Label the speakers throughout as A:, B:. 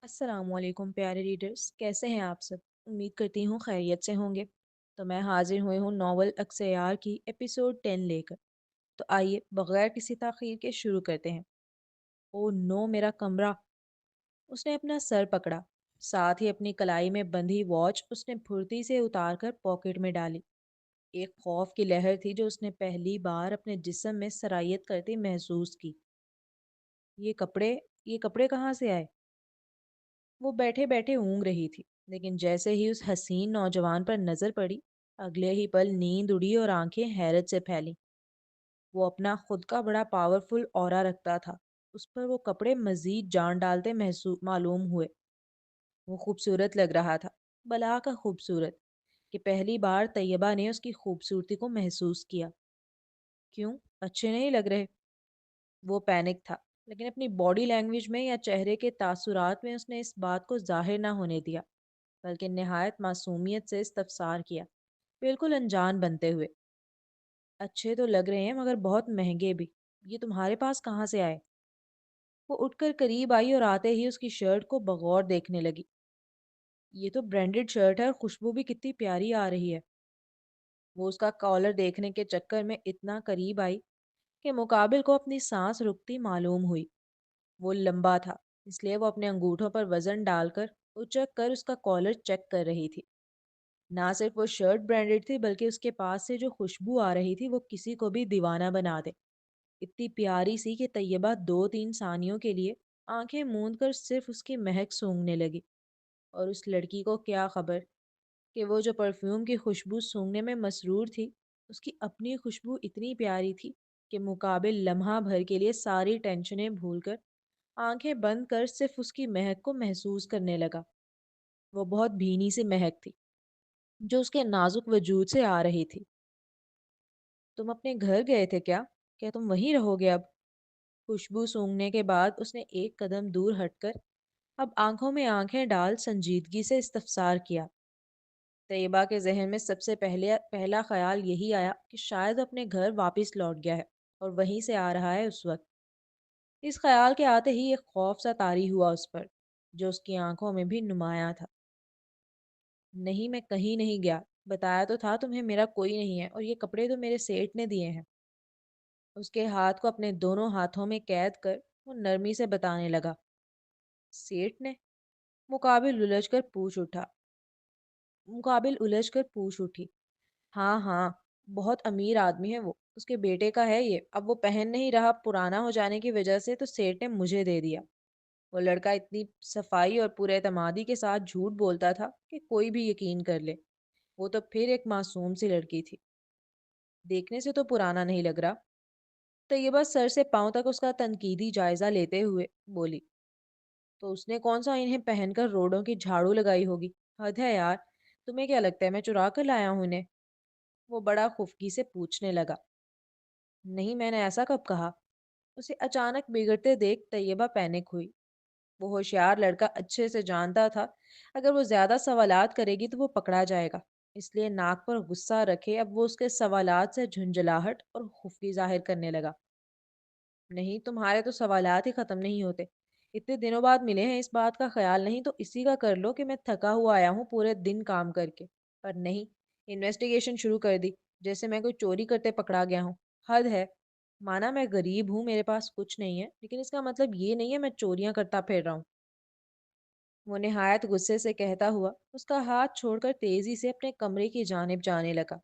A: السلام علیکم پیارے ریڈرز، کیسے ہیں آپ سب؟ امید کرتی ہوں خیریت سے ہوں گے۔ تو میں حاضر ہوئی ہوں ناول اکسیار کی ایپیسوڈ 10 لے کر۔ تو آئیے بغیر کسی تاخیر کے شروع کرتے ہیں۔ او نو میرا کمرہ! اس نے اپنا سر پکڑا، ساتھ ہی اپنی کلائی میں بندھی واچ اس نے پھرتی سے اتار کر پاکٹ میں ڈالی۔ ایک خوف کی لہر تھی جو اس نے پہلی بار اپنے جسم میں سرایت کرتی محسوس کی۔ یہ کپڑے یہ کپڑے کہاں سے آئے؟ وہ بیٹھے بیٹھے اونگ رہی تھی، لیکن جیسے ہی اس حسین نوجوان پر نظر پڑی، اگلے ہی پل نیند اڑی اور آنکھیں حیرت سے پھیلیں۔ وہ اپنا خود کا بڑا پاورفل اورا رکھتا تھا، اس پر وہ کپڑے مزید جان ڈالتے معلوم ہوئے۔ وہ خوبصورت لگ رہا تھا، بلا کا خوبصورت، کہ پہلی بار طیبہ نے اس کی خوبصورتی کو محسوس کیا۔ کیوں اچھے نہیں لگ رہے؟ وہ پینک تھا، لیکن اپنی باڈی لینگویج میں یا چہرے کے تاثرات میں اس نے اس بات کو ظاہر نہ ہونے دیا، بلکہ نہایت معصومیت سے استفسار کیا، بالکل انجان بنتے ہوئے۔ اچھے تو لگ رہے ہیں مگر بہت مہنگے بھی۔ یہ تمہارے پاس کہاں سے آئے؟ وہ اٹھ کر قریب آئی اور آتے ہی اس کی شرٹ کو بغور دیکھنے لگی۔ یہ تو برانڈڈ شرٹ ہے اور خوشبو بھی کتنی پیاری آ رہی ہے۔ وہ اس کا کالر دیکھنے کے چکر میں اتنا قریب آئی کہ مقابل کو اپنی سانس رکتی معلوم ہوئی۔ وہ لمبا تھا، اس لیے وہ اپنے انگوٹھوں پر وزن ڈال کر اچک کر اس کا کالر چیک کر رہی تھی۔ نہ صرف وہ شرٹ برانڈڈ تھی، بلکہ اس کے پاس سے جو خوشبو آ رہی تھی وہ کسی کو بھی دیوانہ بنا دے۔ اتنی پیاری سی کہ طیبہ 2-3 ثانیوں کے لیے آنکھیں موند کر صرف اس کی مہک سونگھنے لگی۔ اور اس لڑکی کو کیا خبر کہ وہ جو پرفیوم کی خوشبو سونگھنے میں مسرور تھی، اس کی اپنی خوشبو اتنی پیاری تھی کہ مقابل لمحہ بھر کے لیے ساری ٹینشنیں بھول کر آنکھیں بند کر صرف اس کی مہک کو محسوس کرنے لگا۔ وہ بہت بھینی سی مہک تھی جو اس کے نازک وجود سے آ رہی تھی۔ تم اپنے گھر گئے تھے کیا؟ کیا تم وہیں رہو گے اب؟ خوشبو سونگھنے کے بعد اس نے ایک قدم دور ہٹ کر اب آنکھوں میں آنکھیں ڈال سنجیدگی سے استفسار کیا۔ طیبہ کے ذہن میں سب سے پہلا خیال یہی آیا کہ شاید وہ اپنے گھر واپس لوٹ گیا ہے اور وہیں سے آ رہا ہے اس وقت۔ اس خیال کے آتے ہی ایک خوف سا طاری ہوا اس پر، جو اس کی آنکھوں میں بھی نمایاں تھا۔ نہیں، میں کہیں نہیں گیا، بتایا تو تھا تمہیں میرا کوئی نہیں ہے، اور یہ کپڑے تو میرے سیٹ نے دیے ہیں۔ اس کے ہاتھ کو اپنے دونوں ہاتھوں میں قید کر وہ نرمی سے بتانے لگا۔ سیٹ نے؟ مقابل الجھ کر پوچھ اٹھا مقابل الجھ کر پوچھ اٹھی ہاں ہاں، بہت امیر آدمی ہے وہ، اس کے بیٹے کا ہے یہ، اب وہ پہن نہیں رہا پرانا ہو جانے کی وجہ سے، تو سیٹ نے مجھے دے دیا۔ وہ لڑکا اتنی صفائی اور پورے اعتمادی کے ساتھ جھوٹ بولتا تھا کہ کوئی بھی یقین کر لے۔ وہ تو پھر ایک معصوم سی لڑکی تھی۔ دیکھنے سے تو پرانا نہیں لگ رہا۔ طیبہ سر سے پاؤں تک اس کا تنقیدی جائزہ لیتے ہوئے بولی۔ تو اس نے کون سا انہیں پہن کر روڈوں کی جھاڑو لگائی ہوگی؟ حد ہے یار، تمہیں کیا لگتا ہے میں چرا کر لایا ہوں انہیں؟ وہ بڑا خفگی سے پوچھنے لگا۔ نہیں، میں نے ایسا کب کہا؟ اسے اچانک بگڑتے دیکھ طیبہ پینک ہوئی۔ وہ ہوشیار لڑکا اچھے سے جانتا تھا اگر وہ زیادہ سوالات کرے گی تو وہ پکڑا جائے گا، اس لیے ناک پر غصہ رکھے اب وہ اس کے سوالات سے جھنجھلاہٹ اور خفگی ظاہر کرنے لگا۔ نہیں، تمہارے تو سوالات ہی ختم نہیں ہوتے۔ اتنے دنوں بعد ملے ہیں، اس بات کا خیال نہیں تو اسی کا کر لو کہ میں تھکا ہوا آیا ہوں پورے دن کام کر کے، پر نہیں، انویسٹیگیشن شروع کر دی جیسے میں کوئی چوری کرتے پکڑا گیا ہوں۔ حد ہے۔ مانا میں غریب ہوں، میرے پاس کچھ نہیں ہے، لیکن اس کا مطلب یہ نہیں ہے میں چوریاں کرتا پھر رہا ہوں۔ وہ نہایت غصے سے کہتا ہوا اس کا ہاتھ چھوڑ کر تیزی سے اپنے کمرے کی جانب جانے لگا،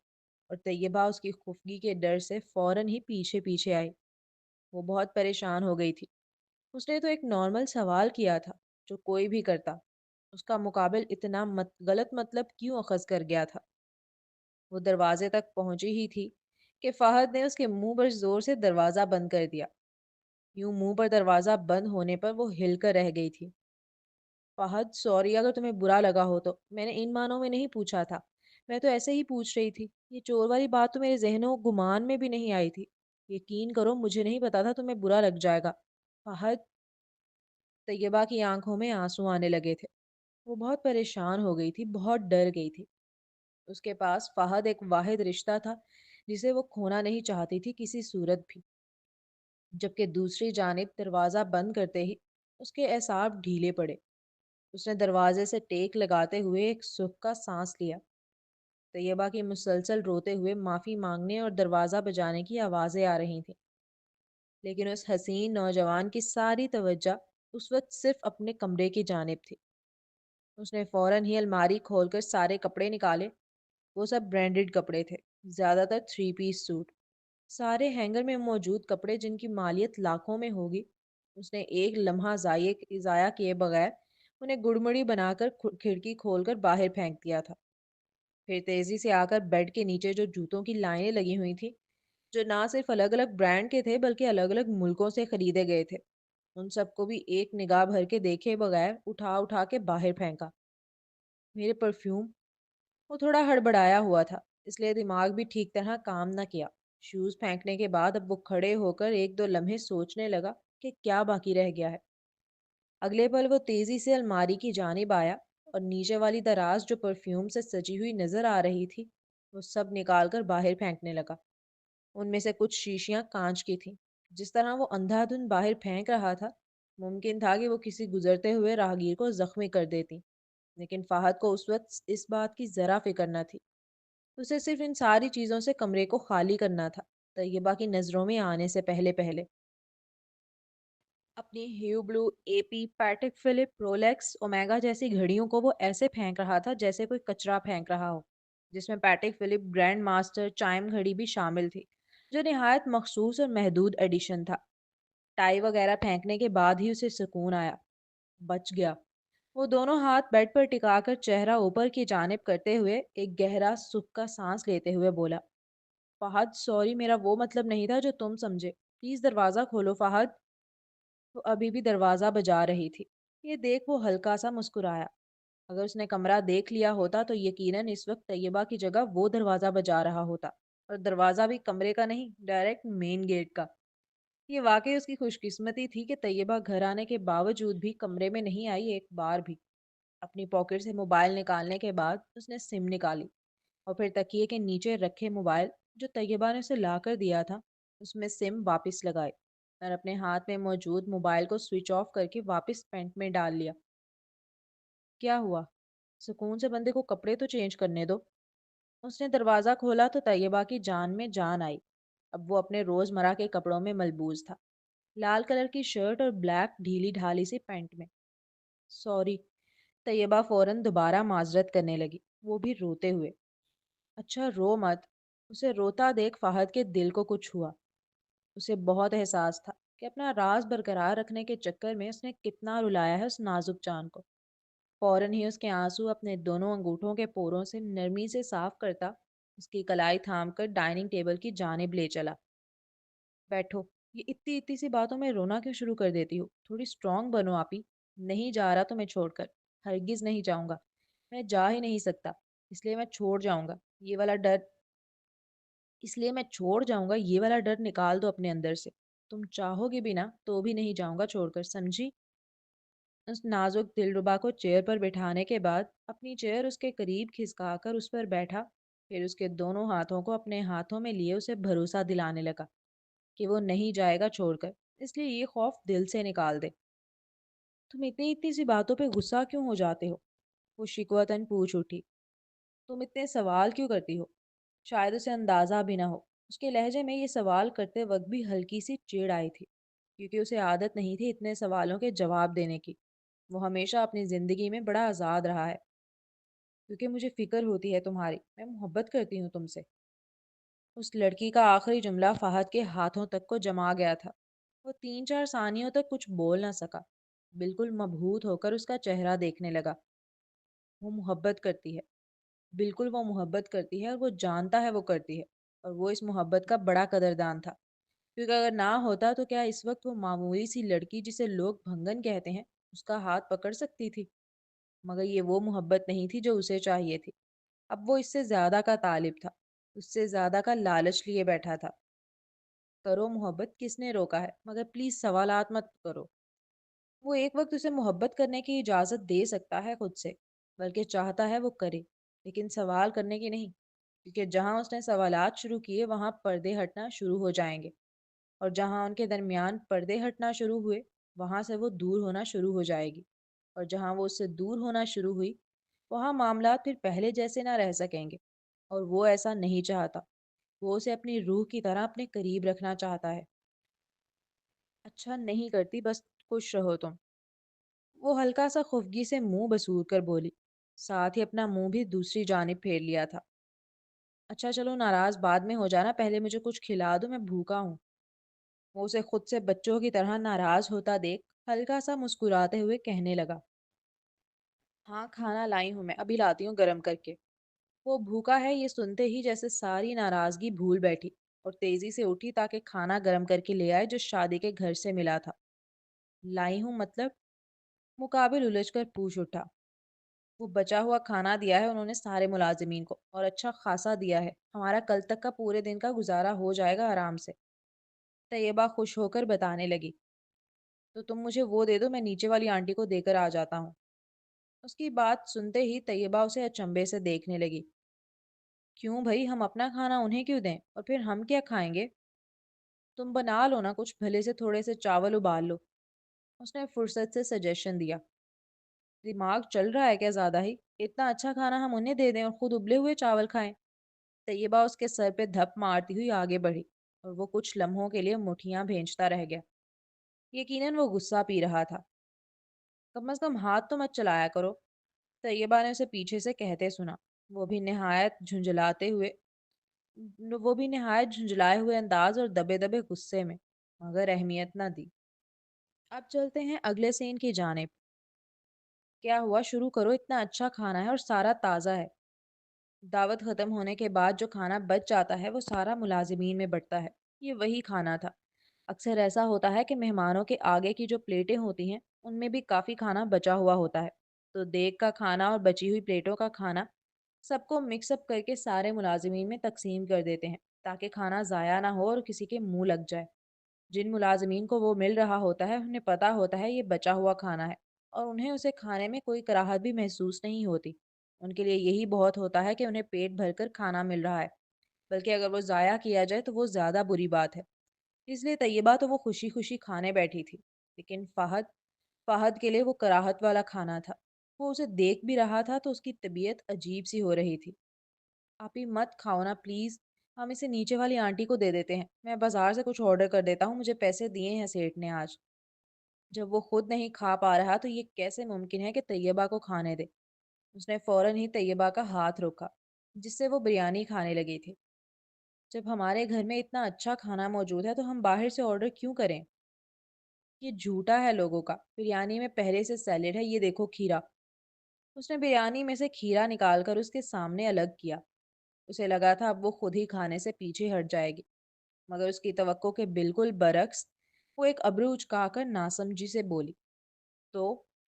A: اور طیبہ اس کی خفگی کے ڈر سے فوراً ہی پیچھے پیچھے آئی۔ وہ بہت پریشان ہو گئی تھی۔ اس نے تو ایک نارمل سوال کیا تھا جو کوئی بھی کرتا، اس کا مقابل اتنا غلط مطلب کیوں اخذ کر گیا تھا؟ وہ دروازے تک پہنچی ہی تھی کہ فہد نے اس کے منہ پر زور سے دروازہ بند کر دیا۔ یوں منہ پر دروازہ بند ہونے پر وہ ہل کر رہ گئی تھی۔ فہد، سوری اگر تمہیں برا لگا ہو تو، میں نے ان معنوں میں نہیں پوچھا تھا، میں تو ایسے ہی پوچھ رہی تھی۔ یہ چور والی بات تو میرے ذہن و گمان میں بھی نہیں آئی تھی۔ یقین کرو مجھے نہیں پتا تھا تمہیں برا لگ جائے گا۔ فہد! طیبہ کی آنکھوں میں آنسو آنے لگے تھے۔ وہ بہت پریشان ہو گئی تھی، بہت ڈر گئی تھی۔ اس کے پاس فہد ایک واحد رشتہ تھا جسے وہ کھونا نہیں چاہتی تھی کسی صورت بھی، جبکہ دوسری جانب دروازہ بند کرتے ہی اس کے اعصاب ڈھیلے پڑے۔ اس نے دروازے سے ٹیک لگاتے ہوئے ایک سکھ کا سانس لیا۔ طیبہ کی مسلسل روتے ہوئے معافی مانگنے اور دروازہ بجانے کی آوازیں آ رہی تھیں، لیکن اس حسین نوجوان کی ساری توجہ اس وقت صرف اپنے کمرے کی جانب تھی۔ اس نے فوراً ہی الماری کھول کر سارے کپڑے نکالے۔ وہ سب برانڈڈ کپڑے تھے، زیادہ تر تھری پیس سوٹ، سارے ہینگر میں موجود کپڑے جن کی مالیت لاکھوں میں ہوگی۔ اس نے ایک لمحہ ضائع کیے بغیر انہیں گڑمڑی بنا کر کھڑکی کھول کر باہر پھینک دیا تھا۔ پھر تیزی سے آ کر بیڈ کے نیچے جو جوتوں کی لائنیں لگی ہوئی تھیں، جو نہ صرف الگ الگ برانڈ کے تھے بلکہ الگ الگ ملکوں سے خریدے گئے تھے، ان سب کو بھی ایک نگاہ بھر کے دیکھے بغیر اٹھا اٹھا کے باہر پھینکا۔ میرے پرفیوم، وہ تھوڑا ہڑبڑایا ہوا تھا، اس لیے دماغ بھی ٹھیک طرح کام نہ کیا۔ شوز پھینکنے کے بعد اب وہ کھڑے ہو کر ایک دو لمحے سوچنے لگا کہ کیا باقی رہ گیا ہے۔ اگلے پل وہ تیزی سے الماری کی جانب آیا اور نیچے والی دراز جو پرفیوم سے سجی ہوئی نظر آ رہی تھی، وہ سب نکال کر باہر پھینکنے لگا۔ ان میں سے کچھ شیشیاں کانچ کی تھیں۔ جس طرح وہ اندھا دھند باہر پھینک رہا تھا، ممکن تھا کہ وہ کسی گزرتے ہوئے راہگیر کو زخمی کر دیتی، لیکن فہد کو اس وقت اس بات کی ذرا فکر نہ تھی۔ اسے صرف ان ساری چیزوں سے کمرے کو خالی کرنا تھا، طیبہ کی نظروں میں آنے سے پہلے پہلے۔ اپنی Hublot, A P, Patek Philippe, Rolex, Omega جیسی گھڑیوں کو وہ ایسے پھینک رہا تھا جیسے کوئی کچرا پھینک رہا ہو، جس میں پیٹک فلپ گرینڈ ماسٹر چائم گھڑی بھی شامل تھی، جو نہایت مخصوص اور محدود ایڈیشن تھا۔ ٹائی وغیرہ پھینکنے کے بعد ہی اسے سکون آیا۔ بچ گیا۔ وہ دونوں ہاتھ بیڈ پر ٹکا کر چہرہ اوپر کی جانب کرتے ہوئے ایک گہرا سکھ کا سانس لیتے ہوئے بولا، فہد سوری، میرا وہ مطلب نہیں تھا جو تم سمجھے، پلیز دروازہ کھولو فہد۔ وہ ابھی بھی دروازہ بجا رہی تھی۔ یہ دیکھ وہ ہلکا سا مسکرایا۔ اگر اس نے کمرہ دیکھ لیا ہوتا تو یقیناً اس وقت طیبہ کی جگہ وہ دروازہ بجا رہا ہوتا، اور دروازہ بھی کمرے کا نہیں، ڈائریکٹ مین گیٹ کا۔ یہ واقعی اس کی خوش قسمتی تھی کہ طیبہ گھر آنے کے باوجود بھی کمرے میں نہیں آئی ایک بار بھی۔ اپنی پاکٹ سے موبائل نکالنے کے بعد اس نے سم نکالی اور پھر تکیے کے نیچے رکھے موبائل جو طیبہ نے اسے لا کر دیا تھا، اس میں سم واپس لگائی اور اپنے ہاتھ میں موجود موبائل کو سوئچ آف کر کے واپس پینٹ میں ڈال لیا۔ کیا ہوا؟ سکون سے بندے کو کپڑے تو چینج کرنے دو۔ اس نے دروازہ کھولا تو طیبہ کی جان میں جان آئی۔ اب وہ اپنے روزمرہ کے کپڑوں میں ملبوس تھا، لال کلر کی شرٹ اور بلیک ڈھیلی ڈھالی سی پینٹ میں۔ سوری، طیبہ فوراً دوبارہ معذرت کرنے لگی، وہ بھی روتے ہوئے۔ اچھا رو مت۔ اسے روتا دیکھ فہد کے دل کو کچھ ہوا۔ اسے بہت احساس تھا کہ اپنا راز برقرار رکھنے کے چکر میں اس نے کتنا رلایا ہے اس نازک جان کو۔ فوراً ہی اس کے آنسو اپنے دونوں انگوٹھوں کے پوروں سے نرمی سے صاف کرتا اس کی کلائی تھام کر ڈائننگ ٹیبل کی جانب لے چلا۔ بیٹھو، یہ اتنی اتنی سی باتوں میں رونا کیوں شروع کر دیتی ہو؟ تھوڑی اسٹرانگ بنو آپی۔ نہیں جا رہا تمہیں چھوڑ کر، ہرگز نہیں جاؤں گا، میں جا ہی نہیں سکتا، اس لیے میں چھوڑ جاؤں گا یہ والا ڈر اس لیے میں چھوڑ جاؤں گا یہ والا ڈر نکال دو اپنے اندر سے۔ تم چاہو گے بھی نا تو بھی نہیں جاؤں گا چھوڑ کر، سمجھی؟ اس نازک دلربا کو چیئر پر بٹھانے کے بعد اپنی چیئر اس کے قریب کھسکا کر اس پر بیٹھا، پھر اس کے دونوں ہاتھوں کو اپنے ہاتھوں میں لیے اسے بھروسہ دلانے لگا کہ وہ نہیں جائے گا چھوڑ کر، اس لیے یہ خوف دل سے نکال دے۔ تم اتنی اتنی سی باتوں پہ غصہ کیوں ہو جاتے ہو؟ وہ شکوتاً پوچھ اٹھی۔ تم اتنے سوال کیوں کرتی ہو؟ شاید اسے اندازہ بھی نہ ہو، اس کے لہجے میں یہ سوال کرتے وقت بھی ہلکی سی چڑ آئی تھی، کیونکہ اسے عادت نہیں تھی اتنے سوالوں کے جواب دینے کی۔ وہ ہمیشہ اپنی زندگی میں بڑا آزاد رہا ہے۔ کیونکہ مجھے فکر ہوتی ہے تمہاری، میں محبت کرتی ہوں تم سے۔ اس لڑکی کا آخری جملہ فہد کے ہاتھوں تک کو جما گیا تھا۔ وہ 3 4 ثانیوں تک کچھ بول نہ سکا، بالکل مبہوت ہو کر اس کا چہرہ دیکھنے لگا۔ وہ محبت کرتی ہے، بالکل وہ محبت کرتی ہے، اور وہ جانتا ہے وہ کرتی ہے، اور وہ اس محبت کا بڑا قدردان تھا، کیونکہ اگر نہ ہوتا تو کیا اس وقت وہ معمولی سی لڑکی جسے لوگ بھنگن کہتے ہیں اس کا ہاتھ پکڑ سکتی تھی؟ مگر یہ وہ محبت نہیں تھی جو اسے چاہیے تھی۔ اب وہ اس سے زیادہ کا طالب تھا، اس سے زیادہ کا لالچ لیے بیٹھا تھا۔ کرو محبت، کس نے روکا ہے، مگر پلیز سوالات مت کرو۔ وہ ایک وقت اسے محبت کرنے کی اجازت دے سکتا ہے خود سے، بلکہ چاہتا ہے وہ کرے، لیکن سوال کرنے کی نہیں، کیونکہ جہاں اس نے سوالات شروع کیے وہاں پردے ہٹنا شروع ہو جائیں گے، اور جہاں ان کے درمیان پردے ہٹنا شروع ہوئے وہاں سے وہ دور ہونا شروع ہو جائے گی، اور جہاں وہ اس سے دور ہونا شروع ہوئی وہاں معاملات پھر پہلے جیسے نہ رہ سکیں گے، اور وہ ایسا نہیں چاہتا۔ وہ اسے اپنی روح کی طرح اپنے قریب رکھنا چاہتا ہے۔ اچھا نہیں کرتی، بس خوش رہو تم۔ وہ ہلکا سا خفگی سے منہ بسور کر بولی، ساتھ ہی اپنا منہ بھی دوسری جانب پھیر لیا تھا۔ اچھا چلو، ناراض بعد میں ہو جانا، پہلے مجھے کچھ کھلا دو، میں بھوکا ہوں۔ وہ اسے خود سے بچوں کی طرح ناراض ہوتا دیکھ ہلکا سا مسکراتے ہوئے کہنے لگا، ہاں کھانا لائی ہوں، میں ابھی لاتی ہوں گرم کر کے۔ وہ بھوکا ہے یہ سنتے ہی جیسے ساری ناراضگی بھول بیٹھی اور تیزی سے اٹھی تاکہ کھانا گرم کر کے لے آئے جو شادی کے گھر سے ملا تھا۔ لائی ہوں مطلب؟ مقابل الجھ کر پوچھ اٹھا۔ وہ بچا ہوا کھانا دیا ہے انہوں نے سارے ملازمین کو، اور اچھا خاصا دیا ہے، ہمارا کل تک کا پورے دن کا گزارا ہو جائے گا آرام سے۔ طیبہ خوش ہو کر بتانے لگی، تو تم مجھے وہ دے دو، میں نیچے والی آنٹی کو دے کر آ جاتا ہوں۔ اس کی بات سنتے ہی طیبہ اسے اچنبے سے دیکھنے لگی۔ کیوں بھائی، ہم اپنا کھانا انہیں کیوں دیں، اور پھر ہم کیا کھائیں گے؟ تم بنا لو نا کچھ، بھلے سے تھوڑے سے چاول ابال لو، اس نے فرصت سے سجیشن دیا۔ دماغ چل رہا ہے کیا زیادہ ہی؟ اتنا اچھا کھانا ہم انہیں دے دیں اور خود ابلے ہوئے چاول کھائیں؟ طیبہ اس کے سر پہ دھپ مارتی ہوئی آگے بڑھی اور وہ کچھ لمحوں کے لیے مٹھیاں بھینچتا رہ گیا۔ یقیناً وہ غصہ پی رہا تھا۔ کم از کم ہاتھ تو مت چلایا کرو، طیبہ نے اسے پیچھے سے کہتے سنا۔ وہ بھی نہایت جھنجھلاتے ہوئے وہ بھی نہایت جھنجھلائے ہوئے انداز اور دبے دبے غصے میں، مگر اہمیت نہ دی۔ اب چلتے ہیں اگلے سین کی جانب۔ کیا ہوا، شروع کرو، اتنا اچھا کھانا ہے اور سارا تازہ ہے۔ دعوت ختم ہونے کے بعد جو کھانا بچ جاتا ہے وہ سارا ملازمین میں بٹتا ہے۔ یہ وہی کھانا تھا۔ اکثر ایسا ہوتا ہے کہ مہمانوں کے آگے کی جو پلیٹیں ہوتی ہیں ان میں بھی کافی کھانا بچا ہوا ہوتا ہے، تو دیگ کا کھانا اور بچی ہوئی پلیٹوں کا کھانا سب کو مکس اپ کر کے سارے ملازمین میں تقسیم کر دیتے ہیں تاکہ کھانا ضائع نہ ہو اور کسی کے منہ لگ جائے۔ جن ملازمین کو وہ مل رہا ہوتا ہے انہیں پتا ہوتا ہے یہ بچا ہوا کھانا ہے، اور انہیں اسے کھانے میں کوئی کراہت بھی محسوس نہیں ہوتی۔ ان کے لیے یہی بہت ہوتا ہے کہ انہیں پیٹ بھر کر کھانا مل رہا ہے، بلکہ اگر وہ ضائع کیا جائے تو وہ زیادہ بری بات ہے۔ اس لیے طیبہ تو وہ خوشی خوشی کھانے بیٹھی تھی، لیکن فہد کے لیے وہ کراہت والا کھانا تھا۔ وہ اسے دیکھ بھی رہا تھا تو اس کی طبیعت عجیب سی ہو رہی تھی۔ آپ ہی مت کھاؤ نا پلیز، ہم اسے نیچے والی آنٹی کو دے دیتے ہیں، میں بازار سے کچھ آرڈر کر دیتا ہوں، مجھے پیسے دیے ہیں سیٹھ نے آج۔ جب وہ خود نہیں کھا پا رہا تو یہ کیسے ممکن ہے کہ طیبہ کو کھانے دے؟ اس نے فوراً ہی طیبہ کا ہاتھ روکا جس سے وہ بریانی کھانے لگی تھی۔ جب ہمارے گھر میں اتنا اچھا کھانا موجود ہے تو ہم باہر سے آرڈر کیوں کریں؟ یہ جھوٹا ہے لوگوں کا، بریانی میں پہلے سے سیلیڈ ہے، یہ دیکھو کھیرا۔ اس نے بریانی میں سے کھیرا نکال کر اس کے سامنے الگ کیا۔ اسے لگا تھا اب وہ خود ہی کھانے سے پیچھے ہٹ جائے گی، مگر اس کی توقع کے بالکل برعکس وہ ایک ابرو اچکا کر ناسمجھی سے بولی، تو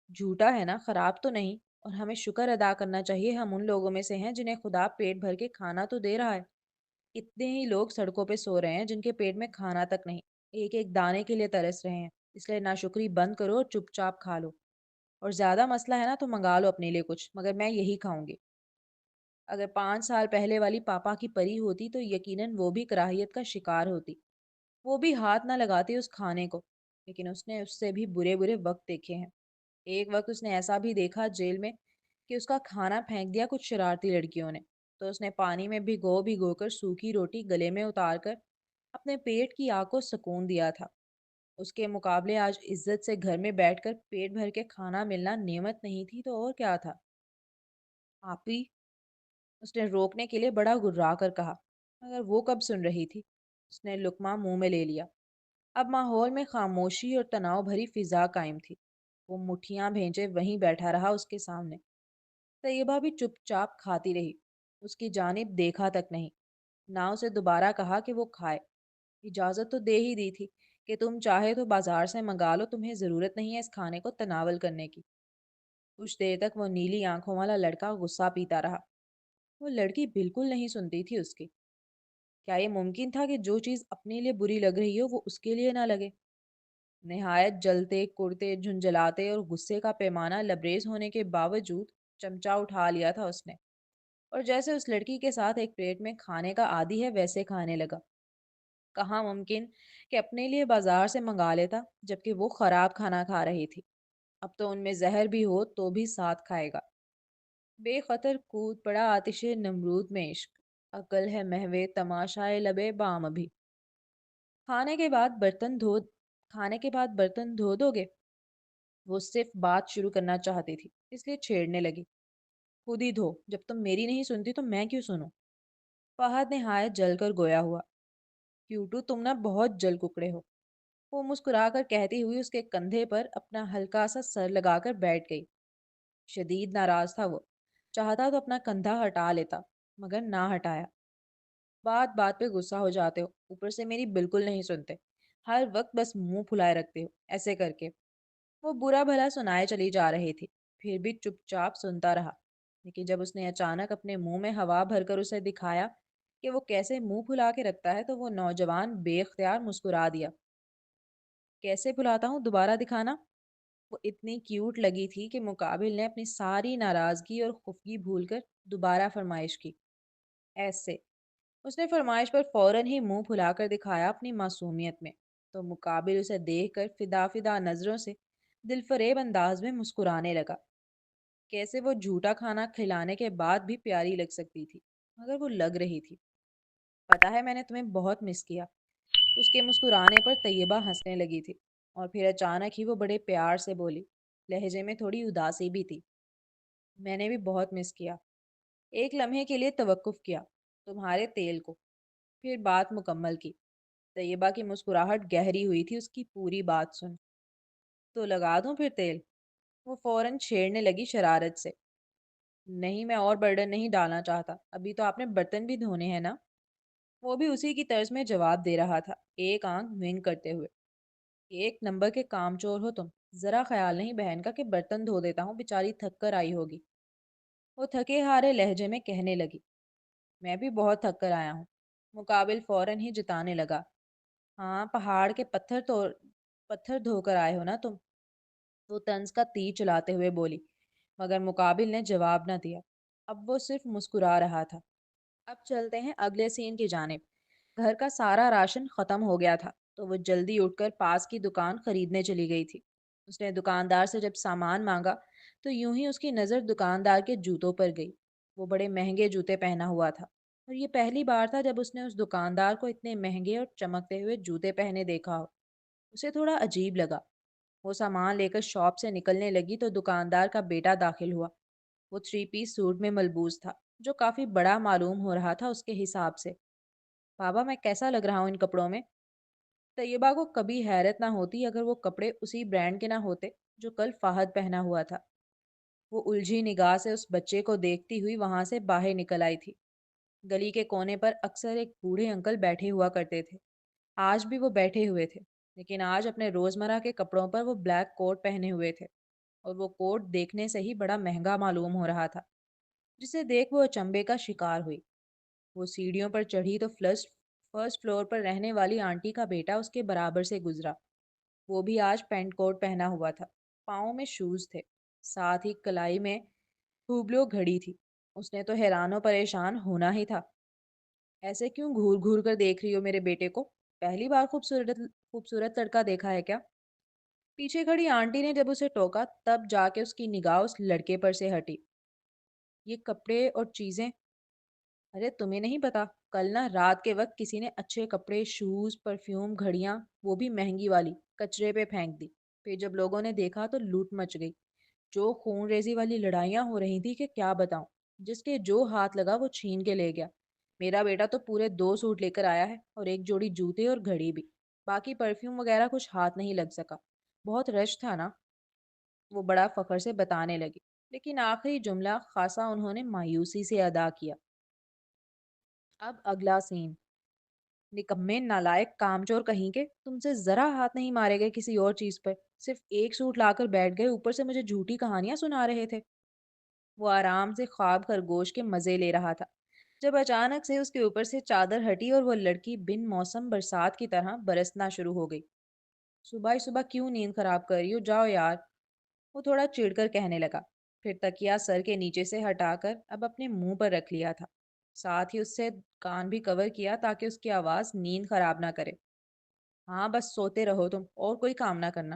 A: جھوٹا ہے نا، خراب تو نہیں؟ اور ہمیں شکر ادا کرنا چاہیے ہم ان لوگوں میں سے ہیں جنہیں خدا پیٹ بھر کے کھانا تو دے رہا ہے۔ اتنے ہی لوگ سڑکوں پہ سو رہے ہیں جن کے پیٹ میں کھانا تک نہیں، ایک ایک دانے کے لیے ترس رہے ہیں۔ اس لیے ناشکری بند کرو اور چپ چاپ کھا لو، اور زیادہ مسئلہ ہے نا تو منگا لو اپنے لیے کچھ، مگر میں یہی کھاؤں گی۔ اگر 5 سال پہلے والی پاپا کی پری ہوتی تو یقیناً وہ بھی کراہیت کا شکار ہوتی، وہ بھی ہاتھ نہ لگاتی اس کھانے کو، لیکن اس نے اس سے بھی برے برے وقت دیکھے ہیں۔ ایک وقت اس نے ایسا بھی دیکھا جیل میں کہ اس کا کھانا پھینک دیا کچھ شرارتی لڑکیوں نے، تو اس نے پانی میں بھگو بھگو کر سوکھی روٹی گلے میں اتار کر اپنے پیٹ کی آگ کو سکون دیا تھا۔ اس کے مقابلے آج عزت سے گھر میں بیٹھ کر پیٹ بھر کے کھانا ملنا نعمت نہیں تھی تو اور کیا تھا؟ آپ ہی، اس نے روکنے کے لیے بڑا گررا کر کہا، مگر وہ کب سن رہی تھی؟ اس نے لقمہ منہ میں لے لیا۔ اب ماحول میں خاموشی اور تناؤ بھری فضا قائم تھی۔ وہ مٹھیاں بھینچے وہیں بیٹھا رہا اس کے سامنے۔ طیبہ بھی چپ چاپ کھاتی رہی، اس کی جانب دیکھا تک نہیں، نہ اسے دوبارہ کہا کہ وہ کھائے۔ اجازت تو دے ہی دی تھی کہ تم چاہے تو بازار سے منگا لو، تمہیں ضرورت نہیں ہے اس کھانے کو تناول کرنے کی۔ کچھ دیر تک وہ نیلی آنکھوں والا لڑکا غصہ پیتا رہا۔ وہ لڑکی بالکل نہیں سنتی تھی اس کی۔ کیا یہ ممکن تھا کہ جو چیز اپنے لیے بری لگ رہی ہو وہ اس کے لیے نہ لگے؟ نہایت جلتے کرتے جھنجھلاتے اور غصے کا پیمانہ لبریز ہونے کے باوجود چمچا اٹھا لیا تھا اس نے، اور جیسے اس لڑکی کے ساتھ ایک پلیٹ میں کھانے کا عادی ہے ویسے کھانے لگا۔ کہاں ممکن کہ اپنے لیے بازار سے منگا لیتا جبکہ وہ خراب کھانا کھا رہی تھی؟ اب تو ان میں زہر بھی ہو تو بھی ساتھ کھائے گا۔ بے خطر کود پڑا آتش نمرود میں عشق، عقل ہے محوے تماشائے لبے بام ابھی۔ کھانے کے بعد برتن دھو کھانے کے بعد برتن دھو دو گے؟ وہ صرف بات شروع کرنا چاہتی تھی، اس لیے چھیڑنے لگی۔ خود ہی دھو، جب تم میری نہیں سنتی تو میں کیوں سنوں؟ فہد نہایت جل کر گویا ہوا۔ کیوٹو تم نہ بہت جل ککڑے ہو، وہ مسکرا کر کہتی ہوئی اس کے کندھے پر اپنا ہلکا سا سر لگا کر بیٹھ گئی۔ شدید ناراض تھا وہ، چاہتا تو اپنا کندھا ہٹا لیتا، مگر نہ ہٹایا۔ بات بات پہ غصہ ہو جاتے ہو، اوپر سے میری بالکل نہیں سنتے، ہر وقت بس منہ پھلائے رکھتے ہو ایسے کر کے۔ وہ برا بھلا سنائے چلی جا رہی تھی، پھر بھی چپ چاپ سنتا رہا، لیکن جب اس نے اچانک اپنے منہ میں ہوا بھر کر اسے دکھایا کہ وہ کیسے منہ پھلا کے رکھتا ہے تو وہ نوجوان بے اختیار مسکرا دیا۔ کیسے بلاتا ہوں دوبارہ دکھانا؟ وہ اتنی کیوٹ لگی تھی کہ مقابل نے اپنی ساری ناراضگی اور خفگی بھول کر دوبارہ فرمائش کی۔ ایسے اس نے فرمائش پر فوراً ہی منہ پھلا کر دکھایا اپنی معصومیت میں، تو مقابل اسے دیکھ کر فدا فدا نظروں سے دل فریب انداز میں مسکرانے لگا۔ کیسے وہ جھوٹا کھانا کھلانے کے بعد بھی پیاری لگ سکتی تھی، مگر وہ لگ رہی تھی۔ پتا ہے میں نے تمہیں بہت مس کیا۔ اس کے مسکرانے پر طیبہ ہنسنے لگی تھی، اور پھر اچانک ہی وہ بڑے پیار سے بولی، لہجے میں تھوڑی اداسی بھی تھی، میں نے بھی بہت مس کیا۔ ایک لمحے کے لیے توقف کیا تمہارے تیل کو، پھر بات مکمل کی۔ طیبہ کی مسکراہٹ گہری ہوئی تھی اس کی پوری بات سن۔ تو لگا دوں پھر تیل؟ وہ فوراً چھیڑنے لگی شرارت سے۔ نہیں، میں اور برڈن نہیں ڈالنا چاہتا، ابھی تو آپ نے برتن بھی دھونے ہیں نا؟ وہ بھی اسی کی طرز میں جواب دے رہا تھا، ایک آنکھ ونگ کرتے ہوئے۔ ایک نمبر کے کام چور ہو تم، ذرا خیال نہیں بہن کا کہ برتن دھو دیتا ہوں، بیچاری تھک کر آئی ہوگی۔ وہ تھکے ہارے لہجے میں کہنے لگی، میں بھی بہت تھک کر آیا ہوں۔ مقابل فوراً ہی جتانے لگا، ہاں پہاڑ کے پتھر دھو کر آئے ہو نا تم؟ وہ طنز کا تیر چلاتے ہوئے بولی، مگر مقابل نے جواب نہ دیا، اب وہ صرف مسکرا رہا تھا۔ اب چلتے ہیں اگلے سین کی جانب۔ گھر کا سارا راشن ختم ہو گیا تھا، تو وہ جلدی اٹھ کر پاس کی دکان خریدنے چلی گئی تھی۔ اس نے دکاندار سے جب سامان مانگا تو یوں ہی اس کی نظر دکاندار کے جوتوں پر گئی۔ وہ بڑے مہنگے جوتے پہنا ہوا تھا، اور یہ پہلی بار تھا جب اس نے اس دکاندار کو اتنے مہنگے اور چمکتے ہوئے جوتے پہنے دیکھا ہو۔ اسے تھوڑا عجیب لگا۔ وہ سامان لے کر شاپ سے نکلنے لگی تو دکاندار کا بیٹا داخل ہوا۔ وہ 3 پیس سوٹ میں ملبوس تھا، جو کافی بڑا معلوم ہو رہا تھا اس کے حساب سے۔ بابا میں کیسا لگ رہا ہوں ان کپڑوں میں؟ طیبہ کو کبھی حیرت نہ ہوتی اگر وہ کپڑے اسی برانڈ کے نہ ہوتے جو کل فہد پہنا ہوا تھا۔ وہ الجھی نگاہ سے اس بچے کو دیکھتی ہوئی وہاں سے باہر نکل آئی تھی۔ گلی کے کونے پر اکثر ایک بوڑھے انکل بیٹھے ہوا کرتے تھے۔ آج بھی وہ بیٹھے ہوئے تھے، لیکن آج اپنے روزمرہ کے کپڑوں پر وہ بلیک کوٹ پہنے ہوئے تھے، اور وہ کوٹ دیکھنے سے ہی بڑا مہنگا معلوم ہو رہا تھا، جسے دیکھ وہ اچنبے کا شکار ہوئی۔ وہ سیڑھیوں پر چڑھی تو فرسٹ فلور پر رہنے والی آنٹی کا بیٹا اس کے برابر سے گزرا۔ وہ بھی آج پینٹ کوٹ پہنا ہوا تھا، پاؤں میں شوز تھے، ساتھ ہی کلائی میں ہوبلو گھڑی تھی۔ اس نے تو حیران و پریشان ہونا ہی تھا۔ ایسے کیوں گھور گھور کر دیکھ رہی ہو میرے بیٹے کو؟ پہلی بار خوبصورت لڑکا دیکھا ہے کیا؟ پیچھے کھڑی آنٹی نے جب اسے ٹوکا تب جا کے اس کی نگاہ اس لڑکے پر سے ہٹی۔ یہ کپڑے اور چیزیں، ارے تمہیں نہیں پتا، کل نہ رات کے وقت کسی نے اچھے کپڑے، شوز، پرفیوم، گھڑیاں، وہ بھی مہنگی والی، کچرے پہ پھینک دی۔ پھر جب لوگوں نے دیکھا تو لوٹ مچ گئی۔ جو خون ریزی والی لڑائیاں ہو رہی تھی کہ کیا بتاؤں۔ جس کے جو ہاتھ لگا وہ چھین کے لے گیا۔ میرا بیٹا تو پورے 2 سوٹ لے کر آیا ہے، اور ایک جوڑی جوتے اور گھڑی بھی۔ باقی پرفیوم وغیرہ کچھ ہاتھ نہیں لگ سکا، بہت رش تھا نا، وہ بڑا فخر سے بتانے لگی، لیکن آخری جملہ خاصا انہوں نے مایوسی سے ادا کیا۔ اب اگلا سین۔ نکمے نالائق کامچور کہیں کے، تم سے ذرا ہاتھ نہیں مارے گئے کسی اور چیز پر، صرف ایک سوٹ لا کر بیٹھ گئے، اوپر سے مجھے جھوٹی کہانیاں سنا رہے تھے۔ وہ آرام سے خواب خرگوش کے مزے لے رہا تھا، جب اچانک سے اس کے اوپر سے چادر ہٹی اور وہ لڑکی بن موسم برسات کی طرح برسنا شروع ہو گئی۔ صبح ہی صبح کیوں نیند خراب کر رہی ہو؟ جاؤ یار، وہ تھوڑا چڑ کر کہنے لگا، پھر تکیا سر کے نیچے سے ہٹا کر اب اپنے منہ پر رکھ لیا تھا، ساتھ ہی اس سے کان بھی کور کیا تاکہ اس کی آواز نیند خراب نہ کرے۔ ہاں بس سوتے رہو تم، اور کوئی کام نہ کرنا،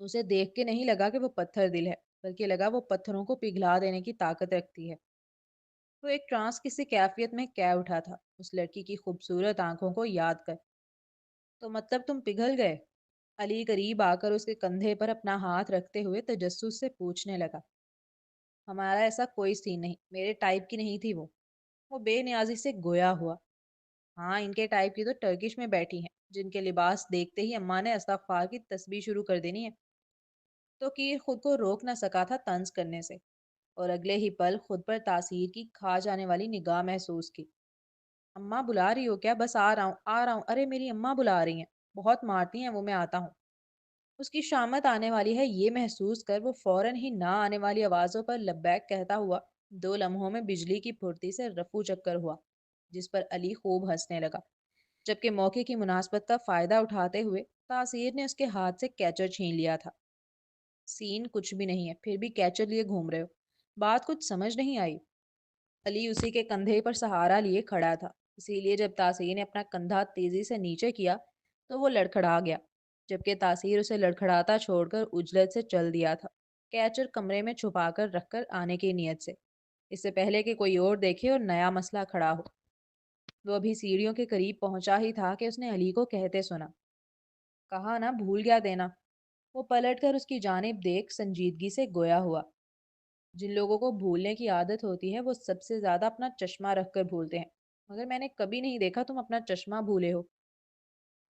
A: اسے دیکھ کے نہیں لگا کہ وہ پتھر دل ہے، بلکہ لگا وہ پتھروں کو پگھلا دینے کی طاقت رکھتی ہے۔ وہ ایک ٹرانس کسی کیفیت میں کہہ اٹھا تھا، اس لڑکی کی خوبصورت آنکھوں کو یاد کر۔ تو مطلب تم پگھل گئے؟ علی قریب آ کر اس کے کندھے پر اپنا ہاتھ رکھتے ہوئے تجسس سے پوچھنے لگا۔ ہمارا ایسا کوئی سین نہیں، میرے ٹائپ کی نہیں تھی وہ بے نیازی سے گویا ہوا۔ ہاں، ان کے ٹائپ کی تو ٹرکش میں بیٹھی ہیں، جن کے لباس دیکھتے ہی اماں نے استغفار کی تسبیح شروع کر دینی ہے۔ تو کیر خود کو روک نہ سکا تھا طنز کرنے سے، اور اگلے ہی پل خود پر تاثیر کی کھا جانے والی نگاہ محسوس کی۔ اماں بلا رہی ہو کیا؟ بس آ رہا ہوں آ رہا ہوں، ارے میری اماں بلا رہی ہیں، بہت مارتی ہیں وہ، میں آتا ہوں۔ اس کی شامت آنے والی ہے یہ محسوس کر وہ فوراً ہی نہ آنے والی آوازوں پر لبیک کہتا ہوا 2 لمحوں میں بجلی کی پھرتی سے رفو چکر ہوا، جس پر علی خوب ہنسنے لگا، جبکہ موقع کی مناسبت کا فائدہ اٹھاتے ہوئے تاثیر نے اس کے ہاتھ سے کیچر چھین لیا تھا۔ سین کچھ بھی نہیں ہے، پھر بھی کیچر لیے گھوم رہے ہو؟ بات کچھ سمجھ نہیں آئی۔ علی اسی کے کندھے پر سہارا لیے کھڑا تھا، اسی لیے جب تاثیر نے اپنا کندھا تیزی سے نیچے کیا تو وہ لڑکھڑا گیا، جبکہ تاثیر اسے لڑکھڑاتا چھوڑ کر اجلت سے چل دیا تھا، کیچر کمرے میں چھپا کر رکھ کر آنے کی نیت سے، اس سے پہلے کہ کوئی اور دیکھے اور نیا مسئلہ کھڑا ہو۔ وہ ابھی سیڑھیوں کے قریب پہنچا ہی تھا کہ اس نے علی کو کہتے سنا، کہا نا بھول گیا دینا۔ وہ پلٹ کر اس کی جانب دیکھ سنجیدگی سے گویا ہوا، جن لوگوں کو بھولنے کی عادت ہوتی ہے وہ سب سے زیادہ اپنا چشمہ رکھ کر بھولتے ہیں، مگر میں نے کبھی نہیں دیکھا تم اپنا چشمہ بھولے ہو۔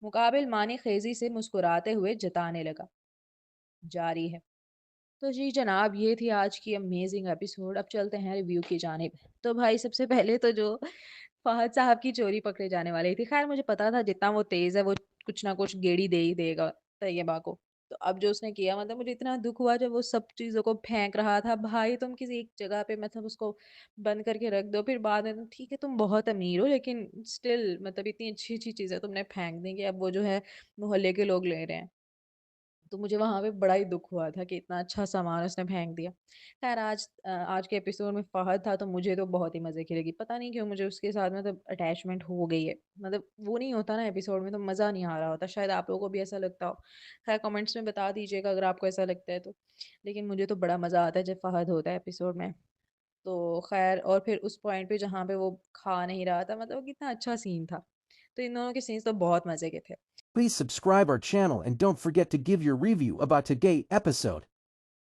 A: مقابل معنی خیزی سے مسکراتے ہوئے جتانے لگا۔ جاری ہے۔ تو جی جناب، یہ تھی آج کی امیزنگ ایپیسوڈ۔ اب چلتے ہیں ریویو کی جانب۔ تو بھائی سب سے پہلے تو جو فہد صاحب کی چوری پکڑے جانے والی تھی، خیر مجھے پتا تھا جتنا وہ تیز ہے وہ کچھ نہ کچھ گیڑی دے ہی دے گا طیبہ کو۔ تو اب جو اس نے کیا، مطلب مجھے اتنا دکھ ہوا جب وہ سب چیزوں کو پھینک رہا تھا۔ بھائی تم کسی ایک جگہ پہ مطلب اس کو بند کر کے رکھ دو، پھر بعد میں ٹھیک ہے تم بہت امیر ہو لیکن اسٹل مطلب اتنی اچھی اچھی چیزیں تم نے پھینک دیں کہ اب وہ جو ہے محلے کے لوگ لے رہے ہیں۔ تو مجھے وہاں پہ بڑا ہی دکھ ہوا تھا کہ اتنا اچھا سامان اس نے پھینک دیا۔ خیر آج کے ایپیسوڈ میں فہد تھا تو مجھے تو بہت ہی مزے کی لگی، پتہ نہیں کیوں مجھے اس کے ساتھ مطلب اٹیچمنٹ ہو گئی ہے۔ مطلب وہ نہیں ہوتا نا ایپیسوڈ میں تو مزہ نہیں آ رہا ہوتا، شاید آپ لوگوں کو بھی ایسا لگتا ہو۔ خیر کمنٹس میں بتا دیجیے گا اگر آپ کو ایسا لگتا ہے تو، لیکن مجھے تو بڑا مزہ آتا ہے جب فہد ہوتا ہے ایپیسوڈ میں۔ تو خیر، اور پھر اس پوائنٹ پہ جہاں پہ وہ کھا نہیں رہا تھا، مطلب کتنا اچھا سین تھا۔ تو ان دونوں کے سینس تو بہت مزے کے تھے۔
B: Please subscribe our channel and don't forget to give your review about today's episode.